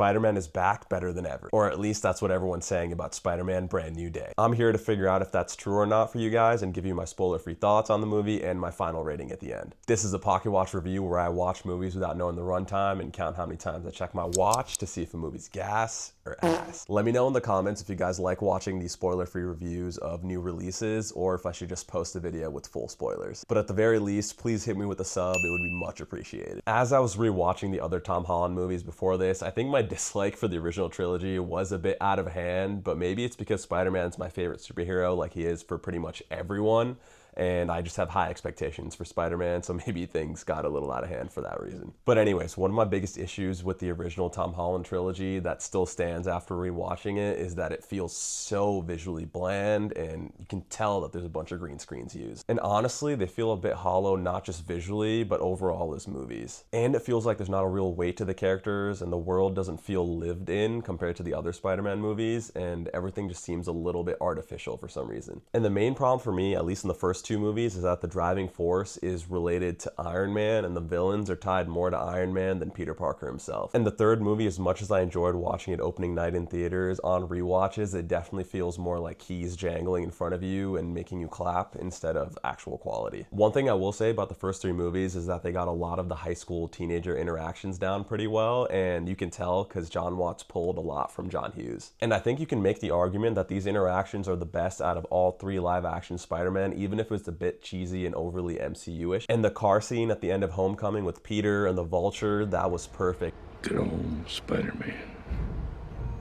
Spider-Man is back better than ever. Or at least that's what everyone's saying about Spider-Man Brand New Day. I'm here to figure out if that's true or not for you guys and give you my spoiler-free thoughts on the movie and my final rating at the end. This is a Pocket Watch review where I watch movies without knowing the runtime and count how many times I check my watch to see if a movie's gas or ass. Let me know in the comments if you guys like watching these spoiler-free reviews of new releases or if I should just post a video with full spoilers. But at the very least, please hit me with a sub, it would be much appreciated. As I was rewatching the other Tom Holland movies before this, I think my dislike for the original trilogy was a bit out of hand, but maybe it's because Spider-Man's my favorite superhero like he is for pretty much everyone. And I just have high expectations for Spider-Man, so maybe things got a little out of hand for that reason. But anyways, one of my biggest issues with the original Tom Holland trilogy that still stands after rewatching it is that it feels so visually bland, and you can tell that there's a bunch of green screens used. And honestly, they feel a bit hollow, not just visually, but overall as movies. And it feels like there's not a real weight to the characters, and the world doesn't feel lived in compared to the other Spider-Man movies, and everything just seems a little bit artificial for some reason. And the main problem for me, at least in the first two movies, is that the driving force is related to Iron Man and the villains are tied more to Iron Man than Peter Parker himself. And the third movie, as much as I enjoyed watching it opening night in theaters, on rewatches it definitely feels more like keys jangling in front of you and making you clap instead of actual quality. One thing I will say about the first three movies is that they got a lot of the high school teenager interactions down pretty well, and you can tell because John Watts pulled a lot from John Hughes. And I think you can make the argument that these interactions are the best out of all three live action Spider-Man, even if it's a bit cheesy and overly MCU-ish. And the car scene at the end of Homecoming with Peter and the Vulture, that was perfect. Good old Spider-Man.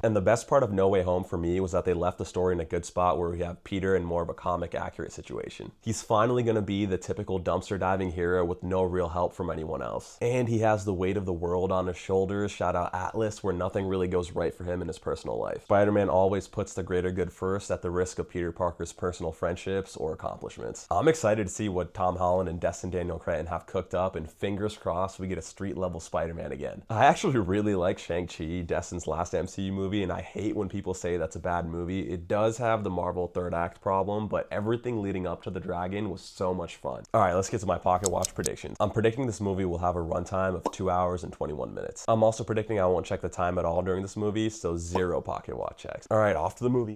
And the best part of No Way Home for me was that they left the story in a good spot where we have Peter in more of a comic accurate situation. He's finally going to be the typical dumpster diving hero with no real help from anyone else. And he has the weight of the world on his shoulders, shout out Atlas, where nothing really goes right for him in his personal life. Spider-Man always puts the greater good first at the risk of Peter Parker's personal friendships or accomplishments. I'm excited to see what Tom Holland and Destin Daniel Cretton have cooked up, and fingers crossed we get a street level Spider-Man again. I actually really like Shang-Chi, Destin's last MCU movie, and I hate when people say that's a bad movie. It does have the Marvel third act problem, but everything leading up to the dragon was so much fun. All right, let's get to my Pocket Watch predictions. I'm predicting this movie will have a runtime of 2 hours and 21 minutes. I'm also predicting I won't check the time at all during this movie, so 0 Pocket Watch checks. All right, off to the movie.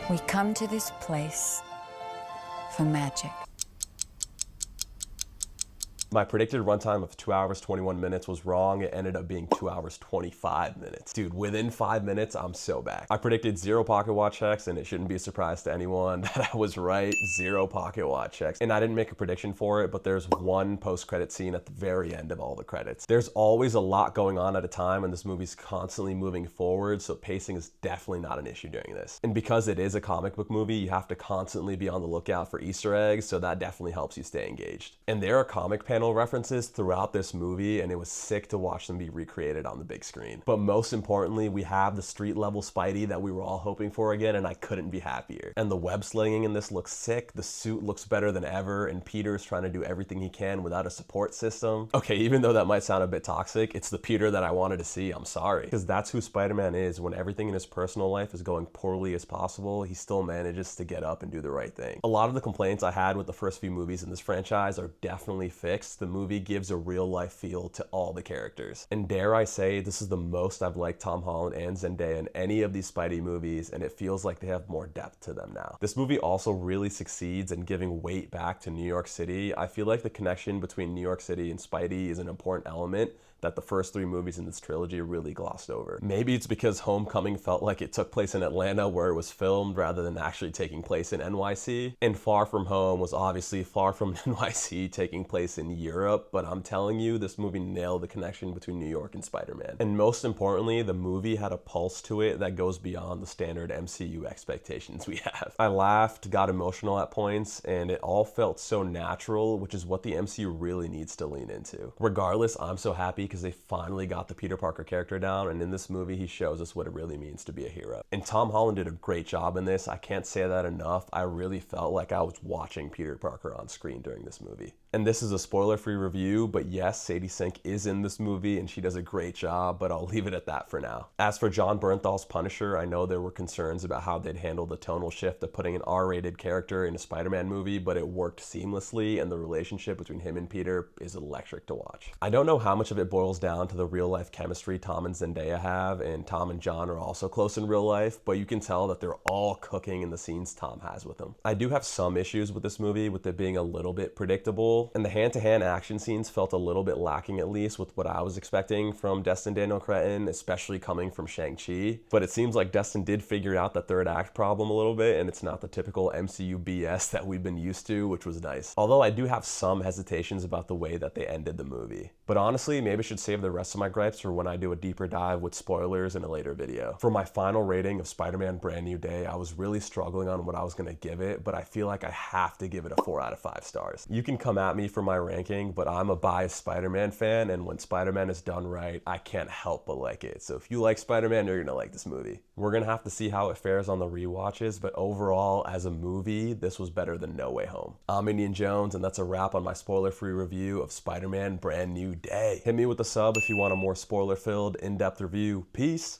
We come to this place for magic. My predicted runtime of 2 hours, 21 minutes was wrong. It ended up being 2 hours, 25 minutes. Dude, within 5 minutes, I'm so back. I predicted 0 Pocket Watch checks, and it shouldn't be a surprise to anyone that I was right, 0 Pocket Watch checks. And I didn't make a prediction for it, but there's one post-credit scene at the very end of all the credits. There's always a lot going on at a time, and this movie's constantly moving forward, so pacing is definitely not an issue during this. And because it is a comic book movie, you have to constantly be on the lookout for Easter eggs, so that definitely helps you stay engaged. And there are comic panel references throughout this movie, and it was sick to watch them be recreated on the big screen. But most importantly, we have the street level Spidey that we were all hoping for again, and I couldn't be happier. And the web slinging in this looks sick, the suit looks better than ever, and Peter's trying to do everything he can without a support system. Okay, even though that might sound a bit toxic, it's the Peter that I wanted to see, I'm sorry. Because that's who Spider-Man is. When everything in his personal life is going poorly as possible, he still manages to get up and do the right thing. A lot of the complaints I had with the first few movies in this franchise are definitely fixed. The movie gives a real life feel to all the characters. And dare I say, this is the most I've liked Tom Holland and Zendaya in any of these Spidey movies, and it feels like they have more depth to them now. This movie also really succeeds in giving weight back to New York City. I feel like the connection between New York City and Spidey is an important element that the first three movies in this trilogy really glossed over. Maybe it's because Homecoming felt like it took place in Atlanta where it was filmed rather than actually taking place in NYC. And Far From Home was obviously far from NYC, taking place in Europe, but I'm telling you, this movie nailed the connection between New York and Spider-Man. And most importantly, the movie had a pulse to it that goes beyond the standard MCU expectations we have. I laughed, got emotional at points, and it all felt so natural, which is what the MCU really needs to lean into. Regardless, I'm so happy because they finally got the Peter Parker character down, and in this movie he shows us what it really means to be a hero. And Tom Holland did a great job in this. I can't say that enough. I really felt like I was watching Peter Parker on screen during this movie. And this is a spoiler-free review, but yes, Sadie Sink is in this movie and she does a great job, but I'll leave it at that for now. As for John Bernthal's Punisher, I know there were concerns about how they'd handle the tonal shift of putting an R-rated character in a Spider-Man movie, but it worked seamlessly, and the relationship between him and Peter is electric to watch. I don't know how much of it boils boils down to the real life chemistry Tom and Zendaya have, and Tom and John are also close in real life, but you can tell that they're all cooking in the scenes Tom has with them. I do have some issues with this movie, with it being a little bit predictable, and the hand-to-hand action scenes felt a little bit lacking, at least with what I was expecting from Destin Daniel Cretton, especially coming from Shang-Chi. But it seems like Destin did figure out the third act problem a little bit, and it's not the typical MCU BS that we've been used to, which was nice. Although I do have some hesitations about the way that they ended the movie. But honestly, maybe I should save the rest of my gripes for when I do a deeper dive with spoilers in a later video. For my final rating of Spider-Man Brand New Day, I was really struggling on what I was gonna give it, but I feel like I have to give it a 4 out of 5 stars. You can come at me for my ranking, but I'm a biased Spider-Man fan, and when Spider-Man is done right, I can't help but like it. So if you like Spider-Man, you're gonna like this movie. We're gonna have to see how it fares on the rewatches, but overall, as a movie, this was better than No Way Home. I'm Indian Jones, and that's a wrap on my spoiler-free review of Spider-Man Brand New Day. Hit me with a sub if you want a more spoiler-filled, in-depth review. Peace.